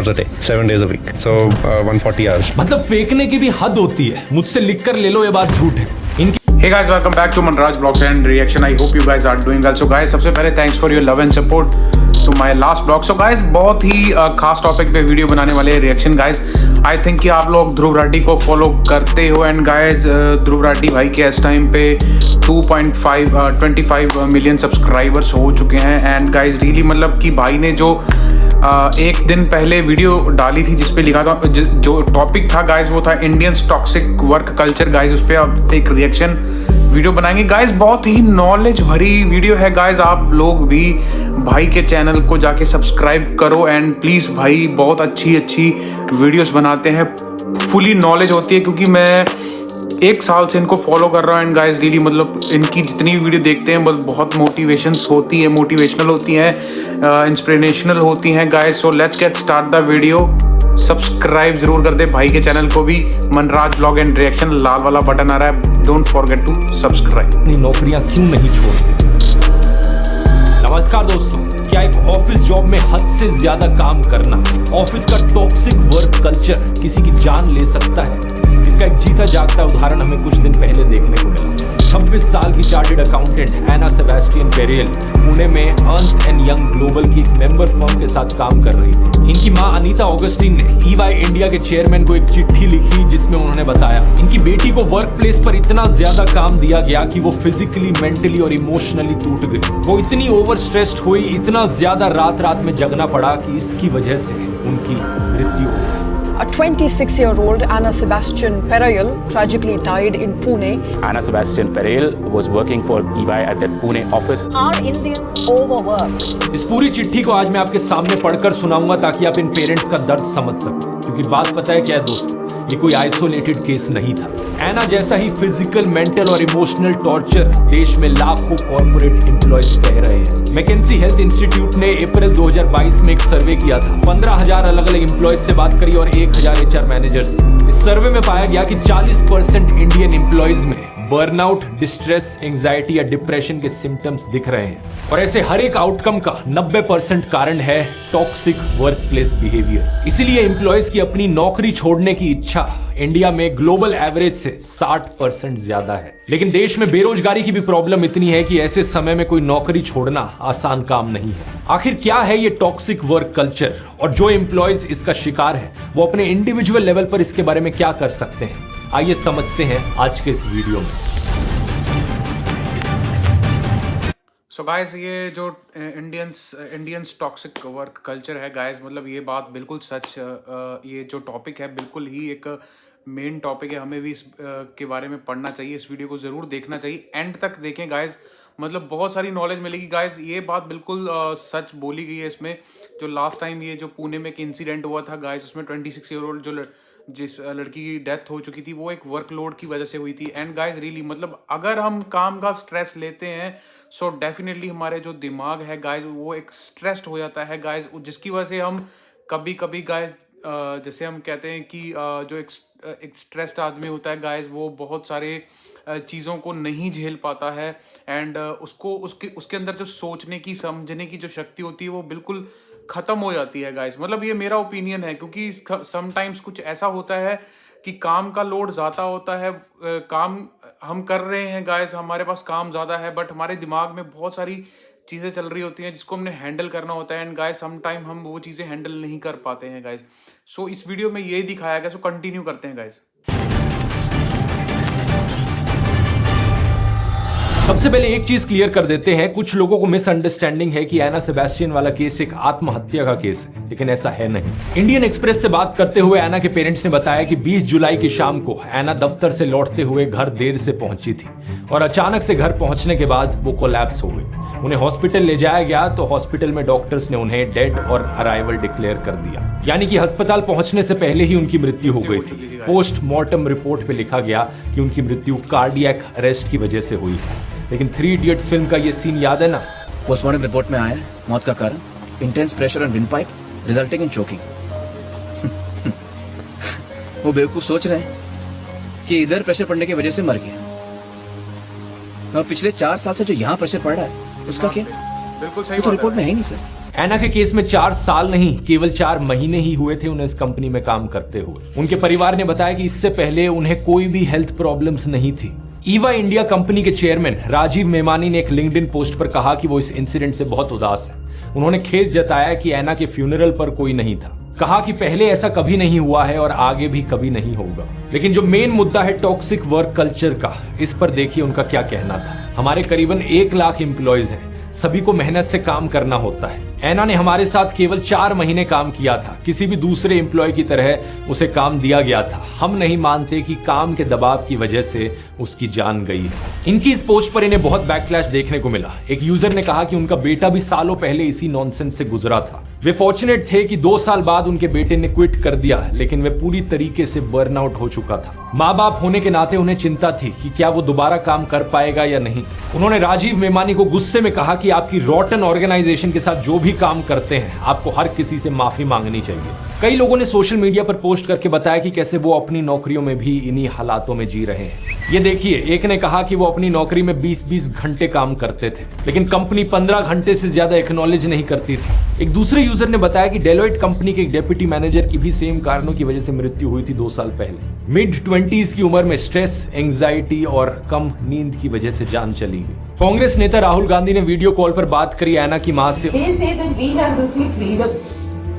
a day, 7 days a week. So 140 hours. मतलब फेंकने की भी हद होती है। मुझसे लिख कर ले लो, ये बात झूठ है इनकी। Hey guys, welcome back to Manraj Vlogs and Reaction. I hope you guys are doing well. So guys, सबसे पहले thanks for your love and support to my last vlog. So guys, बहुत ही खास टॉपिक पे video बनाने वाले हैं reaction guys. I think कि आप लोग ध्रुव राठी को फॉलो करते हो एंड गाइस ध्रुव राठी भाई के इस टाइम पे 25 मिलियन सब्सक्राइबर्स हो चुके हैं एंड गाइस रियली मतलब कि भाई ने जो एक दिन पहले वीडियो डाली थी जिसपे लिखा था जो टॉपिक था गाइस वो था Indians toxic work culture guys. उस पर आप एक रिएक्शन वीडियो बनाएंगे गाइस. बहुत ही नॉलेज भरी वीडियो है गाइस. आप लोग भी भाई के चैनल को जाके सब्सक्राइब करो एंड प्लीज़ भाई बहुत अच्छी वीडियोस बनाते हैं. फुली नॉलेज होती है क्योंकि मैं एक साल से इनको फॉलो कर रहा हूँ एंड गाइस रियली मतलब इनकी जितनी वीडियो देखते हैं बहुत मोटिवेशंस होती है, मोटिवेशनल होती हैं, इंस्पिरेशनल होती हैं guys. So let's get start the video. Subscribe जरूर कर दे भाई के चैनल को भी. मनराज व्लॉग एंड रिएक्शन लाल वाला बटन आ रहा है, डोंट फॉरगेट टू सब्सक्राइब. अपनी नौकरियां क्यों नहीं छोड़ते? नमस्कार दोस्तों. क्या एक ऑफिस जॉब में हद से ज्यादा काम करना, ऑफिस का टॉक्सिक वर्क कल्चर किसी की जान ले सकता है? इसका एक जीता जागता उदाहरण हमें कुछ दिन पहले देखने को मिला. 26 साल की चार्टर्ड अकाउंटेंट एना सेबेस्टियन पेरेल पुणे में अर्न्स्ट एंड यंग ग्लोबल की एक मेंबर फर्म के साथ काम कर रही थी. इनकी मां अनीता ऑगस्टिन ने ईवाई इंडिया के चेयरमैन को एक चिट्ठी लिखी जिसमें उन्होंने बताया इनकी बेटी को वर्क प्लेस पर इतना ज्यादा काम दिया गया कि वो फिजिकली, मेंटली और इमोशनली टूट गई. वो इतनी ओवर स्ट्रेस्ड हुई, इतना ज्यादा रात में जगना पड़ा कि इसकी वजह से उनकी मृत्यु हो गई. A 26-year-old Anna Sebastian Perel tragically died in Pune. Anna Sebastian Perel was working for EY at their Pune office. Are Indians overworked? इस पूरी चिट्ठी को आज मैं आपके सामने पढ़कर सुनाऊंगा ताकि आप इन पेरेंट्स का दर्द समझ सको. क्योंकि बात पता है क्या है दोस्तों, ये कोई आइसोलेटेड केस नहीं था. एना जैसा ही फिजिकल, मेंटल और इमोशनल टॉर्चर देश में लाखों कॉर्पोरेट एम्प्लॉयज सह रहे हैं. मैकेंजी हेल्थ इंस्टीट्यूट ने अप्रैल 2022 में एक सर्वे किया था. 15,000 अलग-अलग एम्प्लॉयज से बात करी और 1,000 HR मैनेजर्स. इस सर्वे में पाया गया कि 40% इंडियन एम्प्लॉयज में बर्नआउट, डिस्ट्रेस, एंजाइटी या डिप्रेशन के सिम्टम्स दिख रहे हैं. और ऐसे हर एक आउटकम का 90% कारण है टॉक्सिक वर्क प्लेस बिहेवियर. इसीलिए एम्प्लॉयज की अपनी नौकरी छोड़ने की इच्छा इंडिया में ग्लोबल एवरेज से 60% ज्यादा है. लेकिन देश में बेरोजगारी की भी प्रॉब्लम इतनी है कि ऐसे समय में कोई नौकरी छोड़ना आसान काम नहीं है. आखिर क्या है ये टॉक्सिक वर्क कल्चर और जो एम्प्लॉयज इसका शिकार है वो अपने इंडिविजुअल लेवल पर इसके बारे में क्या कर सकते हैं? आइए समझते हैं आज के इस वीडियो में. सो गाइस ये जो इंडियंस टॉक्सिक वर्क कल्चर है गाइस मतलब ये बात बिल्कुल सच. ये जो टॉपिक है बिल्कुल ही एक मेन टॉपिक है. हमें भी इस के बारे में पढ़ना चाहिए. इस वीडियो को ज़रूर देखना चाहिए. एंड तक देखें गाइस, मतलब बहुत सारी नॉलेज मिलेगी गाइस. ये बात बिल्कुल सच बोली गई है इसमें. जो लास्ट टाइम ये जो पुणे में एक इंसिडेंट हुआ था गाइस, उसमें 26-year-old जो जिस लड़की की डेथ हो चुकी थी वो एक वर्कलोड की वजह से हुई थी. एंड गाइस रियली मतलब अगर हम काम का स्ट्रेस लेते हैं सो डेफिनेटली हमारे जो दिमाग है गाइस वो एक स्ट्रेस्ड हो जाता है गाइस, जिसकी वजह से हम कभी गाइस जैसे हम कहते हैं कि जो एक स्ट्रेस्ड आदमी होता है गाइस वो बहुत सारे चीज़ों को नहीं झेल पाता है. एंड उसको उसके अंदर जो सोचने की, समझने की जो शक्ति होती है वो बिल्कुल ख़त्म हो जाती है गाइस. मतलब ये मेरा ओपिनियन है क्योंकि समटाइम्स कुछ ऐसा होता है कि काम का लोड ज़्यादा होता है. काम हम कर रहे हैं गाइस, हमारे पास काम ज़्यादा है बट हमारे दिमाग में बहुत सारी चीज़ें चल रही होती हैं जिसको हमने हैंडल करना होता है. एंड गाइस सम टाइम हम वो चीज़ें हैंडल नहीं कर पाते हैं गाइस. सो इस वीडियो में ये दिखाया गया. सो कंटिन्यू करते हैं गाइस. सबसे पहले एक चीज क्लियर कर देते हैं. कुछ लोगों को मिसअंडरस्टैंडिंग है कि एना सेबेस्टियन वाला केस एक आत्महत्या का केस है, लेकिन ऐसा है नहीं. इंडियन एक्सप्रेस से बात करते हुए एना के पेरेंट्स ने बताया कि 20 जुलाई की शाम को एना दफ्तर से लौटते हुए घर देर से पहुंची थी और अचानक से घर पहुंचने के बाद वो कोलैप्स हो गई. उन्हें हॉस्पिटल ले जाया गया तो हॉस्पिटल में डॉक्टर्स ने उन्हें डेड और अराइवल डिक्लेयर कर दिया. यानी कि अस्पताल पहुंचने से पहले ही उनकी मृत्यु हो गई थी. पोस्टमार्टम रिपोर्ट पे लिखा गया कि उनकी मृत्यु कार्डियक अरेस्ट की वजह से हुई है. लेकिन 3 इडियट्स फिल्म का ये सीन याद है ना? पोस्टमार्टम रिपोर्ट में आया है मौत का कारण intense pressure on wind pipe resulting in choking. वो बेवकूफ सोच रहे हैं कि इधर प्रेशर पड़ने की वजह से मर गया और पिछले 4 साल से जो यहाँ प्रेशर पड़ रहा है उसका क्या? बिल्कुल सही तो रिपोर्ट में है ही नहीं सर. ऐना के केस में 4 साल नहीं केवल 4 महीने ही हुए थे उन्हें इस कंपनी में काम करते हुए। उनके परिवार ने बताया कि इससे पहले उन्हें कोई भी हेल्थ प्रॉब्लम्स नहीं थी। ईवा इंडिया कंपनी के चेयरमैन राजीव मेमानी ने एक लिंक्डइन पोस्ट पर कहा कि वो इस इंसिडेंट से बहुत उदास है। उन्होंने खेद जताया कि ऐना के फ्यूनरल पर कोई नहीं था। कहा कि पहले ऐसा कभी नहीं हुआ है और आगे भी कभी नहीं होगा। लेकिन जो मेन मुद्दा है टॉक्सिक वर्क कल्चर का, इस पर देखिए उनका क्या कहना था। हमारे करीबन 1 लाख एम्प्लॉयज हैं, सभी को मेहनत से काम करना होता है। ऐना ने हमारे साथ केवल 4 महीने काम किया था। किसी भी दूसरे एम्प्लॉय की तरह उसे काम दिया गया था। हम नहीं मानते कि काम के दबाव की वजह से उसकी जान गई है। इनकी इस पोस्ट पर इन्हें बहुत बैकलैश देखने को मिला। एक यूजर ने कहा कि उनका बेटा भी सालों पहले इसी नॉनसेंस से गुजरा था। वे फॉर्चुनेट थे कि 2 साल बाद उनके बेटे ने क्विट कर दिया, लेकिन वे पूरी तरीके से बर्नआउट हो चुका था। माँ बाप होने के नाते उन्हें चिंता थी कि क्या वो दोबारा काम कर पाएगा या नहीं। उन्होंने राजीव मेमानी को गुस्से में कहा कि आपकी रॉटन ऑर्गेनाइजेशन के साथ जो भी काम करते हैं आपको हर किसी से माफी मांगनी चाहिए। कई लोगों ने सोशल मीडिया पर पोस्ट करके बताया कि कैसे वो अपनी नौकरियों में भी इन्हीं हालातों में जी रहे हैं। ये देखिए, एक ने कहा कि वो अपनी नौकरी में 20-20 घंटे काम करते थे, लेकिन कंपनी 15 घंटे से ज्यादा एक्नॉलेज नहीं करती थी। एक दूसरे यूजर ने बताया कि डेलोइट कंपनी के एक डेप्यूटी मैनेजर की भी सेम कारणों की वजह से मृत्यु हुई थी 2 साल पहले। मिड-20s की उम्र में स्ट्रेस, एंजाइटी और कम नींद की वजह से जान चली गई। कांग्रेस नेता राहुल गांधी ने वीडियो कॉल पर बात करी ऐना की मां से।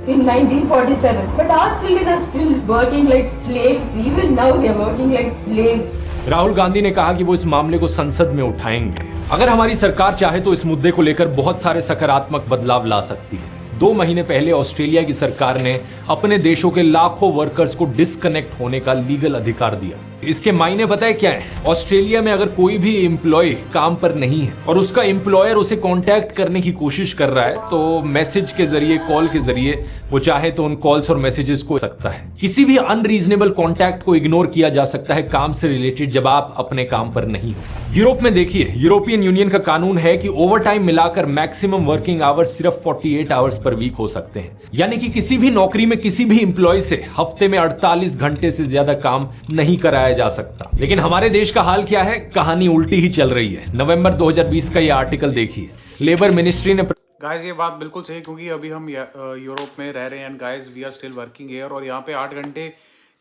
In 1947, but our children are still working like slaves. Even now, they are working like slaves. Rahul Gandhi ने कहा कि वो इस मामले को संसद में उठाएंगे। अगर हमारी सरकार चाहे तो इस मुद्दे को लेकर बहुत सारे सकारात्मक बदलाव ला सकती है। 2 महीने पहले ऑस्ट्रेलिया की सरकार ने अपने देशों के लाखों वर्कर्स को डिस्कनेक्ट होने का लीगल अधिकार दिया। इसके मायने पता है क्या है? ऑस्ट्रेलिया में अगर कोई भी एम्प्लॉय काम पर नहीं है और उसका एम्प्लॉयर उसे कांटेक्ट करने की कोशिश कर रहा है, तो मैसेज के जरिए, कॉल के जरिए वो चाहे तो उन कॉल्स और मैसेजेस को सकता है। किसी भी अनरीजनेबल कांटेक्ट को इग्नोर किया जा सकता है काम से रिलेटेड जब आप अपने काम पर नहीं हो। यूरोप में देखिए, यूरोपियन यूनियन का कानून है कि ओवरटाइम मिलाकर मैक्सिमम वर्किंग आवर्स सिर्फ 48 आवर्स पर वीक हो सकते हैं। यानी कि किसी भी नौकरी में किसी भी एम्प्लॉय से हफ्ते में 48 घंटे से ज्यादा काम नहीं कराया जा सकता। लेकिन हमारे देश का हाल क्या है? कहानी उल्टी ही चल रही है। नवंबर 2020 का ये आर्टिकल देखिए। लेबर मिनिस्ट्री ने गाइस ये बात बिल्कुल सही, क्योंकि अभी हम यूरोप में रह रहे हैं and guys we are still working here, और यहाँ पे 8 घंटे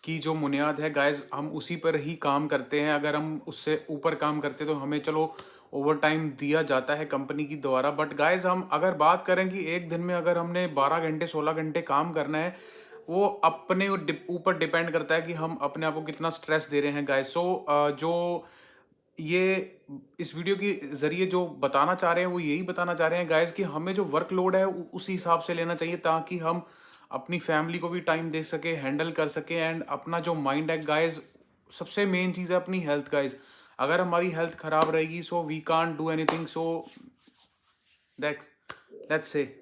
की जो बुनियाद है गाइस, हम उसी पर ही काम करते हैं। अगर हम उससे ऊपर काम करते तो हमें चलो ओवर टाइम दिया जाता है कंपनी की द्वारा, बट गाइस हम अगर बात करें कि एक दिन में अगर हमने 12 घंटे 16 घंटे काम करना है, वो अपने ऊपर डिपेंड करता है कि हम अपने आप को कितना स्ट्रेस दे रहे हैं गाइस। सो जो ये इस वीडियो के जरिए जो बताना चाह रहे हैं वो यही बताना चाह रहे हैं गाइस कि हमें जो वर्कलोड है उसी हिसाब से लेना चाहिए, ताकि हम अपनी फैमिली को भी टाइम दे सके, हैंडल कर सके, एंड अपना जो माइंड है गाइस, सबसे मेन चीज़ है अपनी हेल्थ गाइस। अगर हमारी हेल्थ खराब रहेगी so we can't do anything. So that's it.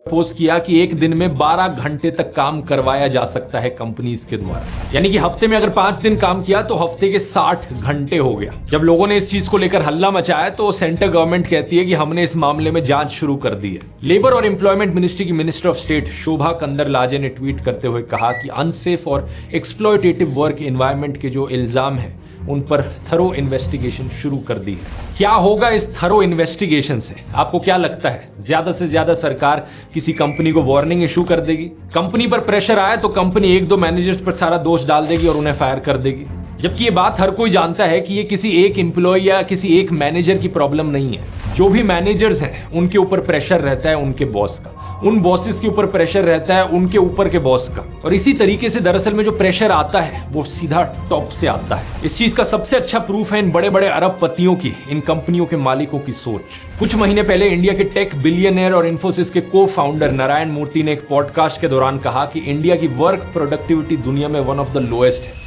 Post किया कि एक दिन में 12 घंटे तक काम करवाया जा सकता है कंपनीज के द्वारा। यानी कि हफ्ते में अगर 5 दिन काम किया तो हफ्ते के 60 घंटे हो गया। जब लोगों ने इस चीज को लेकर हल्ला मचाया तो सेंट्रल गवर्नमेंट कहती है कि हमने इस मामले में जांच शुरू कर दी है। लेबर और एम्प्लॉयमेंट मिनिस्ट्री की मिनिस्टर ऑफ स्टेट शोभा कंदरलाजे ने ट्वीट करते हुए कहा कि अनसेफ और एक्सप्लॉयटेटिव वर्क एनवायरनमेंट के जो इल्जाम है उन पर थरो इन्वेस्टिगेशन शुरू कर दी है। क्या होगा इस थरो इन्वेस्टिगेशन से? आपको क्या लगता है? ज्यादा से ज्यादा सरकार किसी कंपनी को वार्निंग इशू कर देगी? कंपनी पर प्रेशर आए तो कंपनी 1-2 मैनेजर्स पर सारा दोष डाल देगी और उन्हें फायर कर देगी। जबकि ये बात हर कोई जानता है कि ये किसी एक एम्प्लॉय या किसी एक मैनेजर की प्रॉब्लम नहीं है। जो भी मैनेजर्स हैं उनके ऊपर प्रेशर रहता है उनके बॉस का, उन बॉसेस के ऊपर प्रेशर रहता है उनके ऊपर के बॉस का, और इसी तरीके से दरअसल में जो प्रेशर आता है वो सीधा टॉप से आता है। इस चीज का सबसे अच्छा प्रूफ है इन बड़े बड़े अरबपतियों की, इन कंपनियों के मालिकों की सोच। कुछ महीने पहले इंडिया के टेक बिलियनियर और इन्फोसिस के को फाउंडर नारायण मूर्ति ने एक पॉडकास्ट के दौरान कहा कि इंडिया की वर्क प्रोडक्टिविटी दुनिया में वन ऑफ द लोएस्ट है।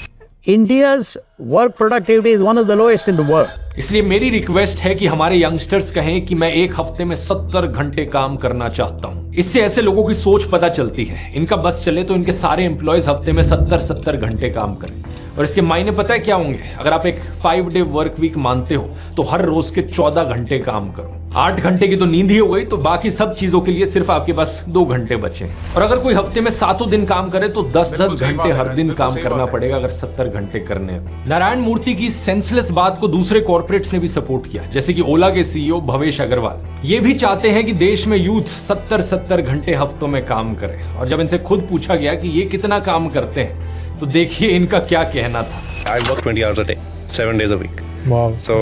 India's work productivity is one of the lowest in the world. इसलिए मेरी रिक्वेस्ट है कि हमारे यंगस्टर्स कहें कि मैं एक हफ्ते में 70 घंटे काम करना चाहता हूं। इससे ऐसे लोगों की सोच पता चलती है। इनका बस चले तो इनके सारे एम्प्लॉयज हफ्ते में 70 घंटे काम करें। और इसके मायने पता है क्या होंगे? अगर आप एक 5 डे वर्क वीक मानते हो तो हर रोज के 14 घंटे काम करो। 8 घंटे की तो नींद ही हो गई, तो बाकी सब चीजों के लिए सिर्फ आपके पास 2 घंटे बचे। और अगर कोई हफ्ते में 7 दिन काम करे तो 10-10 घंटे हर दिन काम करना पड़ेगा अगर 70 घंटे करने हैं। नारायण मूर्ति की सेंसलेस बात को दूसरे कॉर्पोरेट्स ने भी सपोर्ट किया, जैसे कि ओला के सीईओ भवेश अग्रवाल। ये भी चाहते हैं कि देश में यूथ 70-70 घंटे हफ्तों में काम करे। और जब इनसे खुद पूछा गया कि ये कितना काम करते हैं, तो देखिए इनका क्या कहना था। I work 20 hours a day, 7 days a week. Wow. So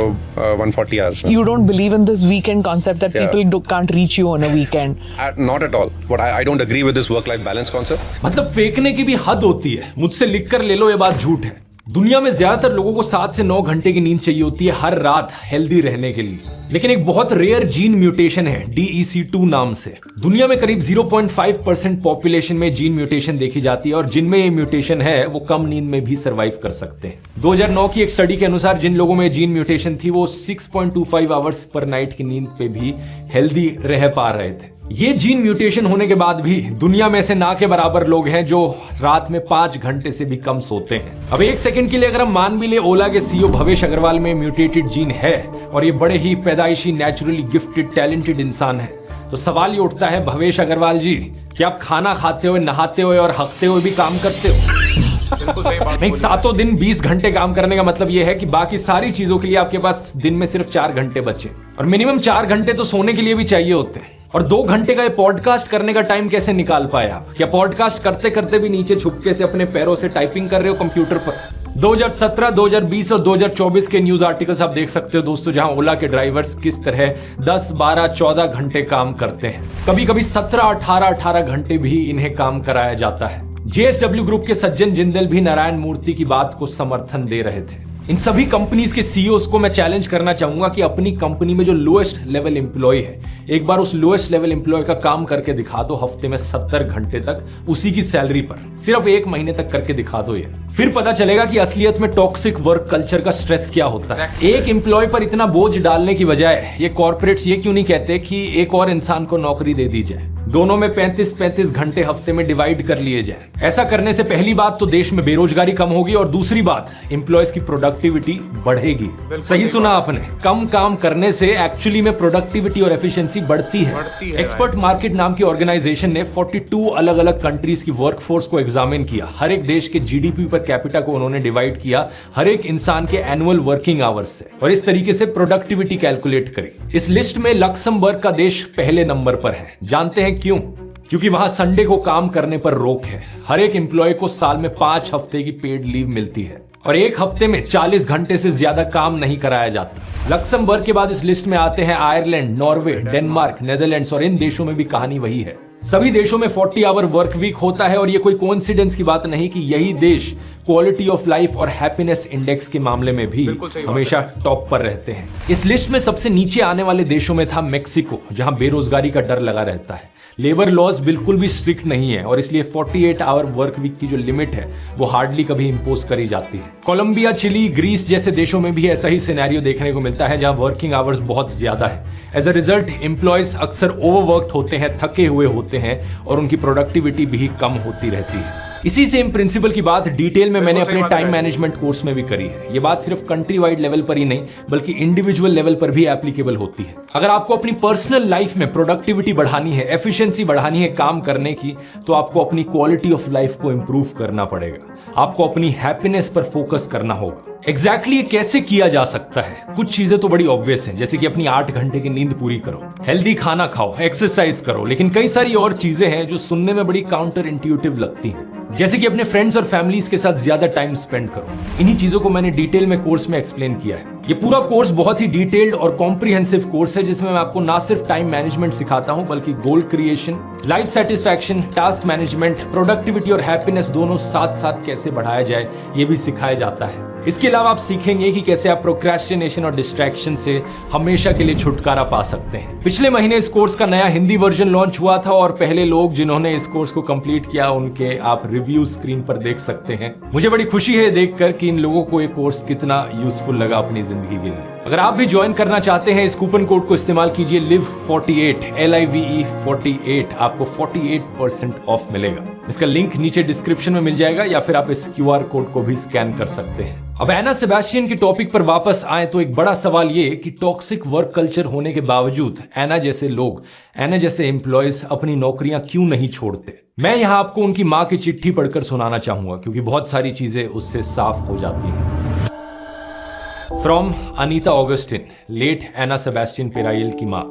140 hours. You don't believe in this weekend concept that Yeah. people can't reach you on a weekend? Not at all. But I don't agree with this work-life balance concept. मतलब फेंकने की भी हद होती है। मुझसे लिख कर ले लो, ये बात झूठ है। दुनिया में ज्यादातर लोगों को 7 से 9 घंटे की नींद चाहिए होती है हर रात हेल्दी रहने के लिए। लेकिन एक बहुत रेयर जीन म्यूटेशन है DEC2 नाम से। दुनिया में करीब 0.5% पॉपुलेशन में जीन म्यूटेशन देखी जाती है और जिनमें ये म्यूटेशन है वो कम नींद में भी सरवाइव कर सकते हैं। 2009 की एक स्टडी के अनुसार जिन लोगों में जीन म्यूटेशन थी वो 6.25 आवर्स पर नाइट की नींद पे भी हेल्दी रह पा रहे थे। ये जीन म्यूटेशन होने के बाद भी दुनिया में से ना के बराबर लोग हैं जो रात में 5 घंटे से भी कम सोते हैं। अब एक सेकंड के लिए अगर हम मान भी ले ओला के सीईओ भवेश अग्रवाल में म्यूटेटेड जीन है और ये बड़े ही पैदाइशी नेचुरली गिफ्टेड टैलेंटेड इंसान है, तो सवाल ये उठता है भवेश अग्रवाल जी, कि आप खाना खाते हुए, नहाते हुए और हकते हुए भी काम करते हो? बिल्कुल सही बात नहीं, बोली। 7 दिन 20 घंटे काम करने का मतलब ये है कि बाकी सारी चीजों के लिए आपके पास दिन में सिर्फ 4 घंटे बचे और मिनिमम 4 घंटे तो सोने के लिए भी चाहिए होते हैं। और 2 घंटे का ये पॉडकास्ट करने का टाइम कैसे निकाल पाए आप? क्या पॉडकास्ट करते करते भी नीचे छुपके से अपने पैरों से टाइपिंग कर रहे हो कंप्यूटर पर? 2017, 2020 और 2024 के न्यूज आर्टिकल्स आप देख सकते हो दोस्तों, जहां ओला के ड्राइवर्स किस तरह 10, 12, 14 घंटे काम करते हैं। कभी कभी 17, 18 घंटे भी इन्हें काम कराया जाता है। JSW ग्रुप के सज्जन जिंदल भी नारायण मूर्ति की बात को समर्थन दे रहे थे। इन सभी कंपनीज के सीईओज को मैं चैलेंज करना चाहूंगा कि अपनी कंपनी में जो लोएस्ट लेवल एम्प्लॉय है, एक बार उस लोएस्ट लेवल एम्प्लॉय का काम करके दिखा दो हफ्ते में 70 घंटे तक उसी की सैलरी पर, सिर्फ 1 महीने तक करके दिखा दो ये। फिर पता चलेगा कि असलियत में टॉक्सिक वर्क कल्चर का स्ट्रेस क्या होता है। एक एम्प्लॉय पर इतना बोझ डालने की बजाय ये कॉर्पोरेट्स ये क्यों नहीं कहते कि एक और इंसान को नौकरी दे दी जाए, दोनों में 35-35 घंटे हफ्ते में डिवाइड कर लिए जाए। ऐसा करने से पहली बात तो देश में बेरोजगारी कम होगी और दूसरी बात एम्प्लॉयज की प्रोडक्टिविटी बढ़ेगी। सही सुना आपने, कम काम करने से एक्चुअली में प्रोडक्टिविटी और एफिशिएंसी बढ़ती है। एक्सपर्ट मार्केट नाम की ऑर्गेनाइजेशन ने 42 अलग अलग कंट्रीज की वर्कफोर्स को एग्जामिन किया। हर एक देश के GDP पर कैपिटा को उन्होंने डिवाइड किया हर एक इंसान के एनुअल वर्किंग आवर्स से और इस तरीके से प्रोडक्टिविटी कैलकुलेट करी। इस लिस्ट में लक्समबर्ग का देश पहले नंबर पर है। जानते हैं क्यों? क्योंकि वहां संडे को काम करने पर रोक है। हर एक एम्प्लॉय को साल में 5 हफ्ते की पेड लीव मिलती है और एक हफ्ते में 40 घंटे से ज्यादा काम नहीं कराया जाता। लक्समबर्ग के बाद इस लिस्ट में आते हैं आयरलैंड, नॉर्वे, डेनमार्क, नेदरलैंड्स और इन देशों में भी कहानी वही है। सभी देशों में 40 आवर वर्क वीक होता है और ये कोई कोइंसिडेंस की बात नहीं कि यही देश क्वालिटी ऑफ लाइफ और हैप्पीनेस इंडेक्स के मामले में भी हमेशा टॉप पर रहते हैं। इस लिस्ट में सबसे नीचे आने वाले देशों में था मेक्सिको, जहां बेरोजगारी का डर लगा रहता है। लेबर लॉज बिल्कुल भी स्ट्रिक्ट नहीं है और इसलिए 48 आवर वर्क वीक की जो लिमिट है वो हार्डली कभी इंपोज करी जाती है। कोलंबिया, चिली, ग्रीस जैसे देशों में भी ऐसा ही सिनेरियो देखने को मिलता है जहां वर्किंग आवर्स बहुत ज्यादा है। एज अ रिजल्ट एम्प्लॉयज अक्सर ओवरवर्क्ड होते हैं, थके हुए होते हैं और उनकी प्रोडक्टिविटी भी कम होती रहती है। इसी सेम प्रिंसिपल की बात डिटेल में मैंने अपने टाइम मैनेजमेंट कोर्स में भी करी है। ये बात सिर्फ कंट्री वाइड लेवल पर ही नहीं बल्कि इंडिविजुअल लेवल पर भी एप्लीकेबल होती है। अगर आपको अपनी पर्सनल लाइफ में प्रोडक्टिविटी बढ़ानी है, एफिशिएंसी बढ़ानी है काम करने की, तो आपको अपनी क्वालिटी ऑफ लाइफ को इंप्रूव करना पड़ेगा। आपको अपनी हैप्पीनेस पर फोकस करना होगा। एग्जैक्टली ये कैसे किया जा सकता है? कुछ चीजें तो बड़ी ऑब्वियस हैं, जैसे कि अपनी 8 घंटे की नींद पूरी करो, हेल्दी खाना खाओ, एक्सरसाइज करो, लेकिन कई सारी और चीजें हैं जो सुनने में बड़ी काउंटर इंट्यूटिव लगती हैं, जैसे कि अपने फ्रेंड्स और फैमिलीज के साथ ज्यादा टाइम स्पेंड करो। इन्हीं चीजों को मैंने डिटेल में कोर्स में एक्सप्लेन किया है। ये पूरा कोर्स बहुत ही डिटेल्ड और कॉम्प्रिहेंसिव कोर्स है जिसमें मैं आपको ना सिर्फ टाइम मैनेजमेंट सिखाता हूं बल्कि goal creation, life satisfaction, task management, productivity और हैप्पीनेस दोनों साथ साथ कैसे बढ़ाया जाए ये भी सिखाया जाता है। इसके अलावा आप सीखेंगे कि कैसे आप प्रोक्रेस्टिनेशन और डिस्ट्रैक्शन से हमेशा के लिए छुटकारा पा सकते हैं। पिछले महीने इस कोर्स का नया हिंदी वर्जन लॉन्च हुआ था और पहले लोग जिन्होंने इस कोर्स को कंप्लीट किया उनके आप रिव्यू स्क्रीन पर देख सकते हैं। मुझे बड़ी खुशी है देखकर कि इन लोगों को ये कोर्स कितना यूजफुल लगा अपनी जिंदगी के लिए। अगर आप भी ज्वाइन करना चाहते हैं इस कूपन कोड को इस्तेमाल कीजिए LIVE48 LIVE 48, आपको 48% ऑफ मिलेगा। इसका लिंक नीचे डिस्क्रिप्शन में मिल जाएगा या फिर आप इस QR कोड को भी स्कैन कर सकते हैं। अब एना सेबेस्टियन के टॉपिक पर वापस आए तो एक बड़ा सवाल ये कि टॉक्सिक वर्क कल्चर होने के बावजूद एना जैसे लोग, एना जैसे एम्प्लॉयज अपनी नौकरियां क्यों नहीं छोड़ते। मैं यहां आपको उनकी मां की चिट्ठी पढ़कर सुनाना चाहूंगा क्योंकि बहुत सारी चीजें उससे साफ हो जाती हैं। फ्रॉम अनीता ऑगस्टिन, लेट एना सेबेस्टियन पेराइल की मां,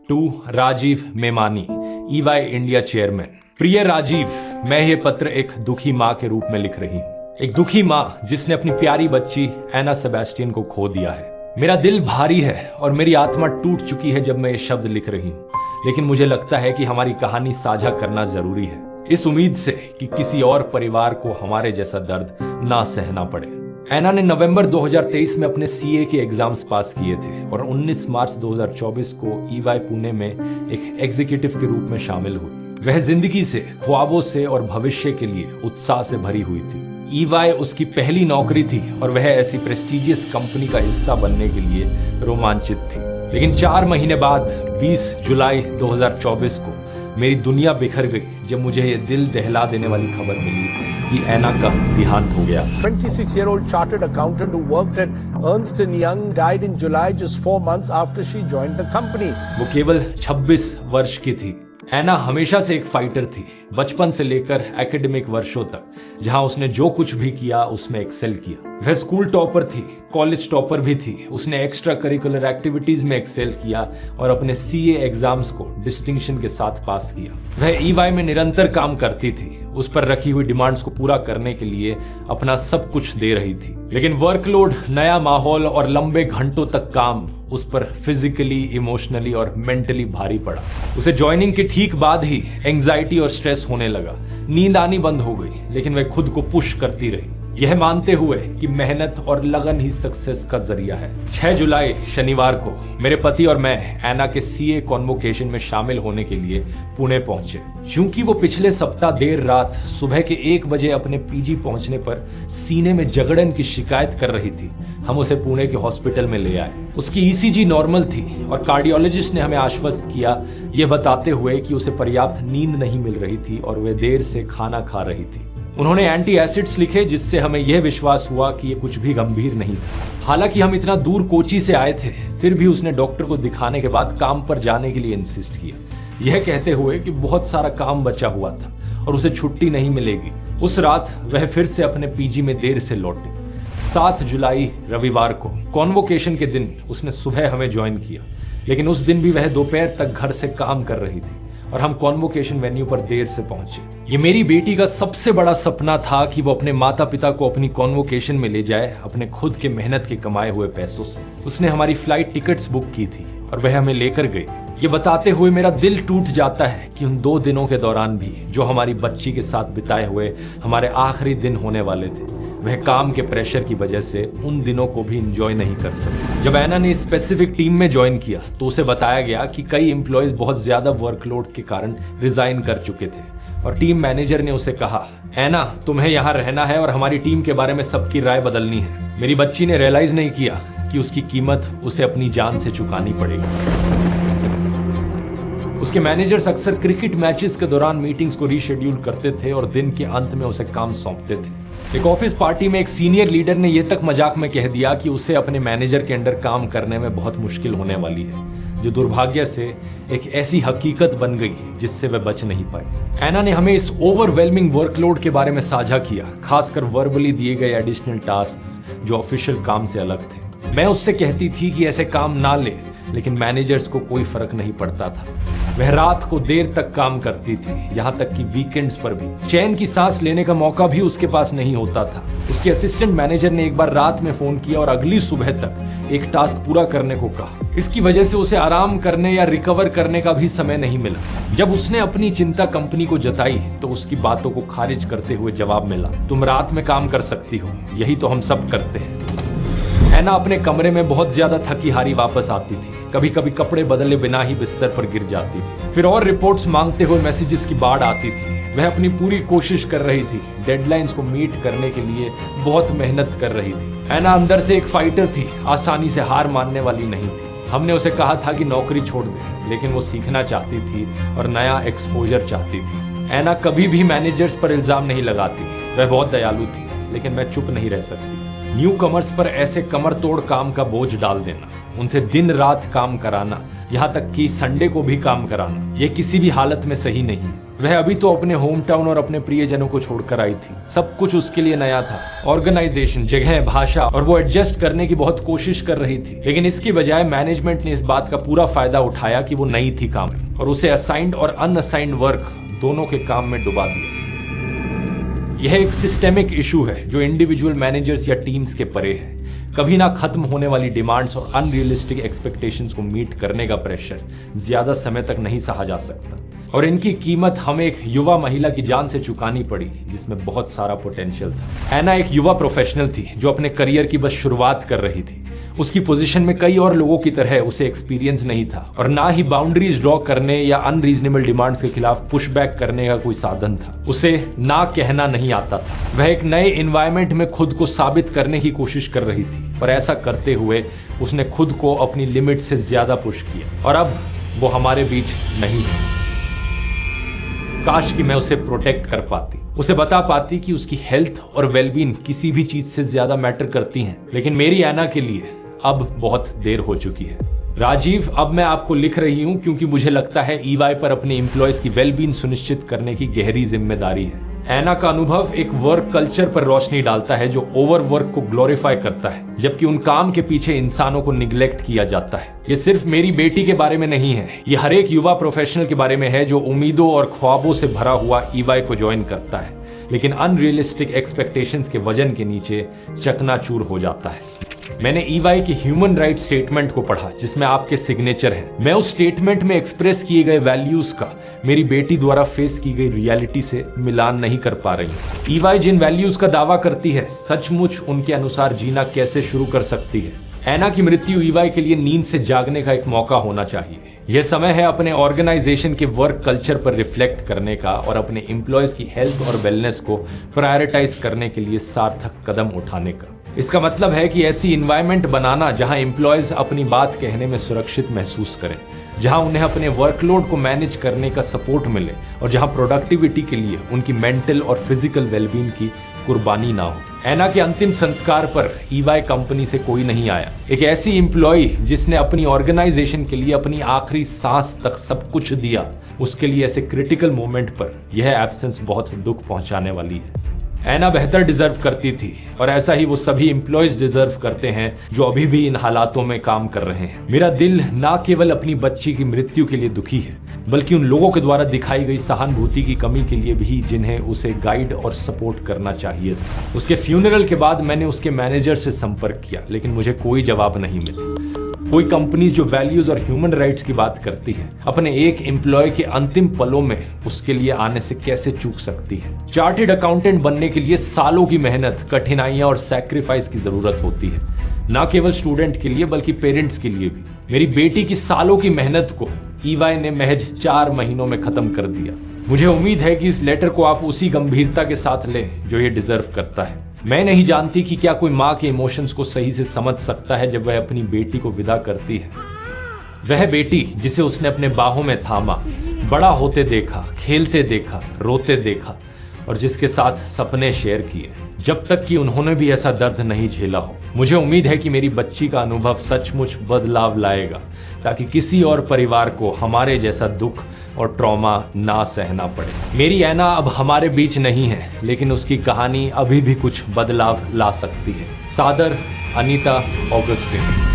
to Rajiv Memani, EY India chairman. प्रिय राजीव, मैं ये पत्र एक दुखी मां के रूप में लिख रही हूं। एक दुखी मां जिसने अपनी प्यारी बच्ची एना सेबेस्टियन को खो दिया है। मेरा दिल भारी है और मेरी आत्मा टूट चुकी है जब मैं ये शब्द लिख रही हूं, लेकिन मुझे लगता है कि हमारी कहानी साझा करना जरूरी है, इस उम्मीद से कि किसी और परिवार को हमारे जैसा दर्द ना सहना पड़े। एना ने नवंबर 2023 में अपने CA के एग्जाम्स पास किए थे और 19 मार्च 2024 को EY पुणे में एक एग्जीक्यूटिव के रूप में शामिल हुई। वह जिंदगी से, ख्वाबों से और भविष्य के लिए उत्साह से भरी हुई थी। EY उसकी पहली नौकरी थी और वह ऐसी प्रेस्टीजियस कंपनी का हिस्सा बनने के लिए रोमांचित थी। लेकिन 4 महीने बाद 20 जुलाई 2024 को मेरी दुनिया बिखर गई जब मुझे ये दिल दहला देने वाली खबर मिली कि एना का देहांत हो गया। 26-year-old chartered accountant who worked at Ernst & Young died in July, just 4 months after she joined the company. वो केवल 26 वर्ष की थी। एना हमेशा से एक फाइटर थी, बचपन से लेकर एकेडमिक वर्षों तक, जहां उसने जो कुछ भी किया उसमें एक्सेल किया। वह स्कूल टॉपर थी, कॉलेज टॉपर भी थी। उसने एक्स्ट्रा करिकुलर एक्टिविटीज में एक्सेल किया और अपने CA एग्जाम्स को डिस्टिंक्शन के साथ पास किया। वह EY में निरंतर काम करती थी, उस पर रखी हुई डिमांड्स को पूरा करने के लिए अपना सब कुछ दे रही थी। लेकिन वर्कलोड, नया माहौल और लंबे घंटों तक काम उस पर फिजिकली, इमोशनली और मेंटली भारी पड़ा। उसे ज्वाइनिंग के ठीक बाद ही एंजाइटी और स्ट्रेस होने लगा। नींद आनी बंद हो गई, लेकिन वह खुद को पुश करती रही, यह मानते हुए कि मेहनत और लगन ही सक्सेस का जरिया है। 6 जुलाई शनिवार को मेरे पति और मैं एना के CA कॉन्वोकेशन में शामिल होने के लिए पुणे पहुंचे। क्योंकि वो पिछले सप्ताह देर रात सुबह के 1 बजे अपने PG पहुंचने पर सीने में जगड़न की शिकायत कर रही थी, हम उसे पुणे के हॉस्पिटल में ले आए। उसकी ECG नॉर्मल थी और कार्डियोलॉजिस्ट ने हमें आश्वस्त किया, यह बताते हुए कि उसे पर्याप्त नींद नहीं मिल रही थी और वह देर से खाना खा रही थी। उन्होंने एंटी एसिड्स लिखे जिससे हमें यह विश्वास हुआ कि यह कुछ भी गंभीर नहीं था। हालांकि हम इतना दूर कोची से आए थे, फिर भी उसने डॉक्टर को दिखाने के बाद काम पर जाने के लिए इंसिस्ट किया, यह कहते हुए कि बहुत सारा काम बचा हुआ था और उसे छुट्टी नहीं मिलेगी। उस रात वह फिर से अपने PG में देर से लौटी। 7 जुलाई रविवार को कॉन्वोकेशन के दिन उसने सुबह हमें ज्वाइन किया, लेकिन उस दिन भी वह दोपहर तक घर से काम कर रही थी और हम कॉन्वोकेशन वेन्यू पर देर से पहुंचे। ये मेरी बेटी का सबसे बड़ा सपना था कि वो अपने माता पिता को अपनी कॉन्वोकेशन में ले जाए अपने खुद के मेहनत के कमाए हुए पैसों से। उसने हमारी फ्लाइट टिकट्स बुक की थी और वह हमें लेकर गई। ये बताते हुए मेरा दिल टूट जाता है कि उन 2 दिनों के दौरान भी जो हमारी बच्ची के साथ बिताए हुए हमारे आखिरी दिन होने वाले थे, वह काम के प्रेशर की वजह से उन दिनों को भी एंजॉय नहीं कर सके। जब एना ने स्पेसिफिक टीम में ज्वाइन किया तो उसे बताया गया कि कई एम्प्लॉयज बहुत ज्यादा वर्कलोड के कारण रिजाइन कर चुके थे और टीम मैनेजर ने उसे कहा, एना तुम्हें यहाँ रहना है और हमारी टीम के बारे में सबकी राय बदलनी है। मेरी बच्ची ने रियलाइज नहीं किया कि उसकी कीमत उसे अपनी जान से चुकानी पड़ेगी। उसके मैनेजर्स अक्सर क्रिकेट मैचेस के दौरान मीटिंग्स को रीशेड्यूल करते थे और दिन के अंत में उसे काम सौंपते थे। एक ऑफिस पार्टी में एक सीनियर लीडर ने यह तक मजाक में कह दिया कि उसे अपने मैनेजर के अंडर काम करने में बहुत मुश्किल होने वाली है, जो दुर्भाग्य से एक ऐसी हकीकत बन गई जिससे वह बच नहीं पाई। एना ने हमें इस ओवरवेलमिंग वर्कलोड के बारे में साझा किया, खासकर वर्बली दिए गए एडिशनल टास्क्स जो ऑफिशियल काम से अलग थे। मैं उससे कहती थी कि ऐसे काम ना ले, लेकिन मैनेजर्स को कोई फर्क नहीं पड़ता था। वह रात को देर तक काम करती थी, यहाँ तक कि वीकेंड्स पर भी। चैन की सांस लेने का मौका भी उसके पास नहीं होता था। उसके असिस्टेंट मैनेजर ने एक बार रात में फोन किया और अगली सुबह तक एक टास्क पूरा करने को कहा। इसकी वजह से उसे आराम करने या रिकवर करने का भी समय नहीं मिला। जब उसने अपनी चिंता कंपनी को जताई तो उसकी बातों को खारिज करते हुए जवाब मिला, तुम रात में काम कर सकती हो, यही तो हम सब करते हैं। एना अपने कमरे में बहुत ज्यादा थकी हारी वापस आती थी, कभी कभी कपड़े बदले बिना ही बिस्तर पर गिर जाती थी। फिर और रिपोर्ट्स मांगते हुए मैसेजेस की बाढ़ आती थी। वह अपनी पूरी कोशिश कर रही थी, डेडलाइंस को मीट करने के लिए बहुत मेहनत कर रही थी। एना अंदर से एक फाइटर थी, आसानी से हार मानने वाली नहीं थी। हमने उसे कहा था कि नौकरी छोड़ दे, लेकिन वो सीखना चाहती थी और नया एक्सपोजर चाहती थी। एना कभी भी मैनेजर्स पर इल्जाम नहीं लगाती, वह बहुत दयालु थी, लेकिन मैं चुप नहीं रह सकती। न्यू कमर्स पर ऐसे कमर तोड़ काम का बोझ डाल देना, उनसे दिन रात काम कराना, यहाँ तक कि संडे को भी काम कराना, ये किसी भी हालत में सही नहीं है। वह अभी तो अपने होम टाउन और अपने प्रियजनों को छोड़कर आई थी। सब कुछ उसके लिए नया था, ऑर्गेनाइजेशन, जगह, भाषा, और वो एडजस्ट करने की बहुत कोशिश कर रही थी। लेकिन इसकी बजाय मैनेजमेंट ने इस बात का पूरा फायदा उठाया कि वो नई थी काम में, और उसे असाइंड और अनअसाइंड वर्क दोनों के काम में डुबा दिया। यह एक सिस्टेमिक इशू है जो इंडिविजुअल मैनेजर्स या टीम्स के परे है। कभी ना खत्म होने वाली डिमांड्स और अनरियलिस्टिक एक्सपेक्टेशंस को मीट करने का प्रेशर ज्यादा समय तक नहीं सहा जा सकता, और इनकी कीमत हमें एक युवा महिला की जान से चुकानी पड़ी जिसमें बहुत सारा पोटेंशियल था। एना एक युवा प्रोफेशनल थी जो अपने करियर की बस शुरुआत कर रही थी। उसकी पोजीशन में कई और लोगों की तरह उसे एक्सपीरियंस नहीं था, और ना ही बाउंड्रीज ड्रॉ करने या अनरीजनेबल डिमांड्स के खिलाफ पुशबैक करने का कोई साधन था। उसे ना कहना नहीं आता था। वह एक नए एनवायरनमेंट में खुद को साबित करने की कोशिश कर रही थी, पर ऐसा करते हुए उसने खुद को अपनी लिमिट से ज्यादा पुश किया, और अब वो हमारे बीच नहीं है। काश कि मैं उसे प्रोटेक्ट कर पाती, उसे बता पाती कि उसकी हेल्थ और वेलबींग किसी भी चीज से ज्यादा मैटर करती हैं। लेकिन मेरी एना के लिए अब बहुत देर हो चुकी है। राजीव, अब मैं आपको लिख रही हूं क्योंकि मुझे लगता है ईवाई पर अपने एम्प्लॉयज की वेलबींग सुनिश्चित करने की गहरी जिम्मेदारी है। एना का अनुभव एक वर्क कल्चर पर रोशनी डालता है जो ओवरवर्क को ग्लोरीफाई करता है, जबकि उन काम के पीछे इंसानों को निग्लेक्ट किया जाता है। ये सिर्फ मेरी बेटी के बारे में नहीं है, ये हर एक युवा प्रोफेशनल के बारे में है जो उम्मीदों और ख्वाबों से भरा हुआ ईवाई को ज्वाइन करता है, लेकिन अनरियलिस्टिक एक्सपेक्टेशंस के वजन के नीचे चकनाचूर हो जाता है। मैंने ईवाई के ह्यूमन राइट स्टेटमेंट को पढ़ा जिसमें आपके सिग्नेचर हैं। मैं उस स्टेटमेंट में एक्सप्रेस किए गए वैल्यूज का मेरी बेटी द्वारा फेस की गई रियलिटी से मिलान नहीं कर पा रही। ईवाई जिन वैल्यूज का दावा करती है, सचमुच उनके अनुसार जीना कैसे शुरू कर सकती है? एना की मृत्यु ईवाई के लिए नींद से जागने का एक मौका होना चाहिए। यह समय है अपने ऑर्गेनाइजेशन के वर्क कल्चर पर रिफ्लेक्ट करने का और अपने एम्प्लॉयज की हेल्थ और वेलनेस को प्रायोरिटाइज करने के लिए सार्थक कदम उठाने का। इसका मतलब है कि ऐसी इन्वायरमेंट बनाना जहां एम्प्लॉयज अपनी बात कहने में सुरक्षित महसूस करें, जहां उन्हें अपने वर्कलोड को मैनेज करने का सपोर्ट मिले, और जहां प्रोडक्टिविटी के लिए उनकी मेंटल और फिजिकल वेलबींग की कुर्बानी ना हो। एना के अंतिम संस्कार पर ईवाई कंपनी से कोई नहीं आया। एक ऐसी एम्प्लॉय जिसने अपनी ऑर्गेनाइजेशन के लिए अपनी आखिरी सांस तक सब कुछ दिया, उसके लिए ऐसे क्रिटिकल मोमेंट पर यह एब्सेंस बहुत दुख पहुंचाने वाली है। एना बेहतर डिजर्व करती थी, और ऐसा ही वो सभी एम्प्लॉयज डिजर्व करते हैं जो अभी भी इन हालातों में काम कर रहे हैं। मेरा दिल ना केवल अपनी बच्ची की मृत्यु के लिए दुखी है, बल्कि उन लोगों के द्वारा दिखाई गई सहानुभूति की कमी के लिए भी जिन्हें उसे गाइड और सपोर्ट करना चाहिए था। उसके फ्यूनरल के बाद मैंने उसके मैनेजर से संपर्क किया, लेकिन मुझे कोई जवाब नहीं मिला। कोई कंपनीज जो वैल्यूज और ह्यूमन राइट्स की बात करती है, अपने एक एम्प्लॉय के अंतिम पलों में उसके लिए आने से कैसे चूक सकती है? चार्टेड अकाउंटेंट बनने के लिए सालों की मेहनत, कठिनाइयां और सैक्रिफाइस की जरूरत होती है, ना केवल स्टूडेंट के लिए बल्कि पेरेंट्स के लिए भी। मेरी बेटी की सालों की मेहनत को ईवाई ने महज 4 महीनों में खत्म कर दिया। मुझे उम्मीद है कि इस लेटर को आप उसी गंभीरता के साथ लें जो ये डिजर्व करता है। मैं नहीं जानती कि क्या कोई माँ के इमोशंस को सही से समझ सकता है जब वह अपनी बेटी को विदा करती है। वह बेटी जिसे उसने अपने बाहों में थामा, बड़ा होते देखा, खेलते देखा, रोते देखा, और जिसके साथ सपने शेयर किए, जब तक कि उन्होंने भी ऐसा दर्द नहीं झेला हो। मुझे उम्मीद है कि मेरी बच्ची का अनुभव सचमुच बदलाव लाएगा, ताकि किसी और परिवार को हमारे जैसा दुख और ट्रॉमा ना सहना पड़े। मेरी एना अब हमारे बीच नहीं है, लेकिन उसकी कहानी अभी भी कुछ बदलाव ला सकती है। सादर, अनीता ऑगस्टिन।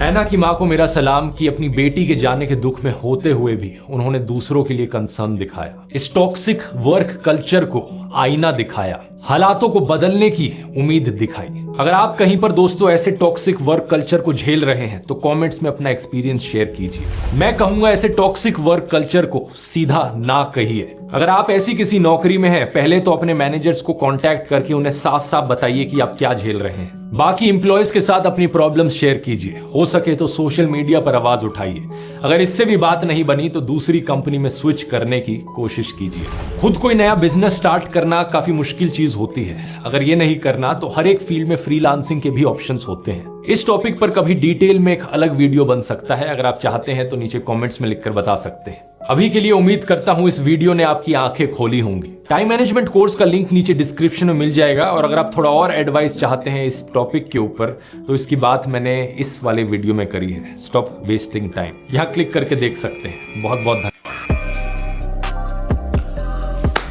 एना की माँ को मेरा सलाम कि अपनी बेटी के जाने के दुख में होते हुए भी उन्होंने दूसरों के लिए कंसर्न दिखाया, इस टॉक्सिक वर्क कल्चर को आईना दिखाया, हालातों को बदलने की उम्मीद दिखाई। अगर आप कहीं पर दोस्तों ऐसे टॉक्सिक वर्क कल्चर को झेल रहे हैं तो कमेंट्स में अपना एक्सपीरियंस शेयर कीजिए। मैं कहूंगा ऐसे टॉक्सिक वर्क कल्चर को सीधा ना कहिए। अगर आप ऐसी किसी नौकरी में हैं, पहले तो अपने मैनेजर्स को कांटेक्ट करके उन्हें साफ साफ बताइए कि आप क्या झेल रहे हैं। बाकी एम्प्लॉयज के साथ अपनी प्रॉब्लम्स शेयर कीजिए। हो सके तो सोशल मीडिया पर आवाज उठाइए। अगर इससे भी बात नहीं बनी तो दूसरी कंपनी में स्विच करने की कोशिश कीजिए। खुद कोई नया बिजनेस स्टार्ट करना काफी मुश्किल चीज होती है। अगर ये नहीं करना तो हर एक फील्ड में फ्रीलांसिंग के भी ऑप्शंस होते हैं। इस टॉपिक पर कभी डिटेल में एक अलग वीडियो बन सकता है, अगर आप चाहते हैं तो नीचे कमेंट्स में लिखकर बता सकते हैं। अभी के लिए उम्मीद करता हूं इस वीडियो ने आपकी आंखें खोली होंगी। टाइम मैनेजमेंट कोर्स का लिंक नीचे डिस्क्रिप्शन में मिल जाएगा, और अगर आप थोड़ा और एडवाइस चाहते हैं इस टॉपिक के ऊपर तो इसकी बात मैंने इस वाले वीडियो में करी है, स्टॉप वेस्टिंग टाइम। यहां क्लिक करके देख सकते हैं। बहुत बहुत धन्यवाद।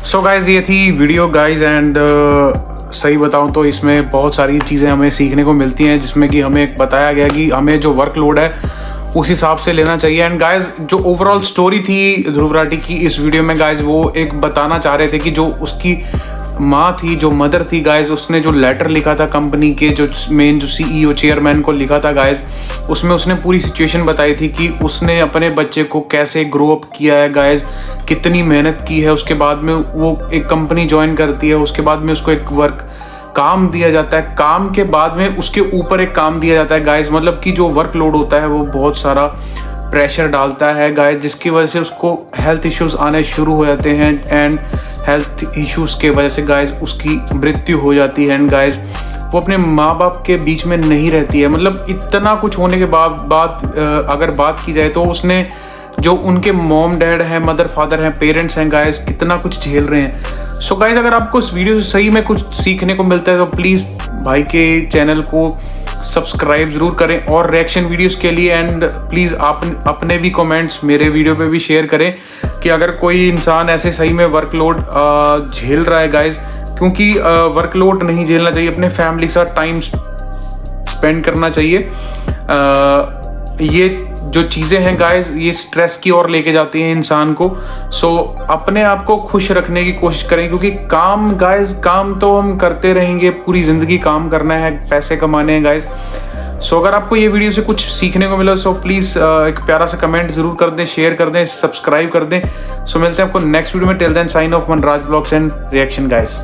सो गाइज ये थी वीडियो गाइज, एंड सही बताऊं तो इसमें बहुत सारी चीज़ें हमें सीखने को मिलती हैं, जिसमें कि हमें बताया गया कि हमें जो वर्कलोड है उस हिसाब से लेना चाहिए। एंड गाइज जो ओवरऑल स्टोरी थी ध्रुव राठी की इस वीडियो में गाइज, वो एक बताना चाह रहे थे कि जो उसकी माँ थी, जो मदर थी गाइज, उसने जो लेटर लिखा था कंपनी के जो मेन जो CEO चेयरमैन को लिखा था गाइज, उसमें उसने पूरी सिचुएशन बताई थी कि उसने अपने बच्चे को कैसे ग्रो अप किया है गाइज, कितनी मेहनत की है। उसके बाद में वो एक कंपनी ज्वाइन करती है, उसके बाद में उसको एक काम दिया जाता है, काम के बाद में उसके ऊपर एक काम दिया जाता है गाइज। मतलब कि जो वर्कलोड होता है वो बहुत सारा प्रेशर डालता है गाइज, जिसकी वजह से उसको हेल्थ इश्यूज आने शुरू हो जाते हैं, एंड हेल्थ इश्यूज के वजह से गाइज उसकी मृत्यु हो जाती है। एंड गाइज वो अपने माँ बाप के बीच में नहीं रहती है। मतलब इतना कुछ होने के बाद अगर बात की जाए तो उसने जो उनके मॉम डैड हैं, मदर फादर हैं, पेरेंट्स हैं गाइज, कितना कुछ झेल रहे हैं। सो गाइज अगर आपको इस वीडियो से सही में कुछ सीखने को मिलता है तो प्लीज़ भाई के चैनल को सब्सक्राइब ज़रूर करें और रिएक्शन वीडियोस के लिए, एंड प्लीज़ आप अपने भी कमेंट्स मेरे वीडियो पे भी शेयर करें कि अगर कोई इंसान ऐसे सही में वर्कलोड झेल रहा है गाइज, क्योंकि वर्कलोड नहीं झेलना चाहिए, अपने फैमिली के साथ टाइम स्पेंड करना चाहिए। ये जो चीज़ें हैं गाइज ये स्ट्रेस की ओर लेके जाती हैं इंसान को। सो अपने आप को खुश रखने की कोशिश करें, क्योंकि काम गाइज, काम तो हम करते रहेंगे, पूरी ज़िंदगी काम करना है, पैसे कमाने हैं गाइज। सो अगर आपको ये वीडियो से कुछ सीखने को मिला सो प्लीज़ एक प्यारा सा कमेंट ज़रूर कर दें, शेयर कर दें, सब्सक्राइब कर दें। सो मिलते हैं आपको नेक्स्ट वीडियो में। Till then sign off Manraj blogs and reaction guys.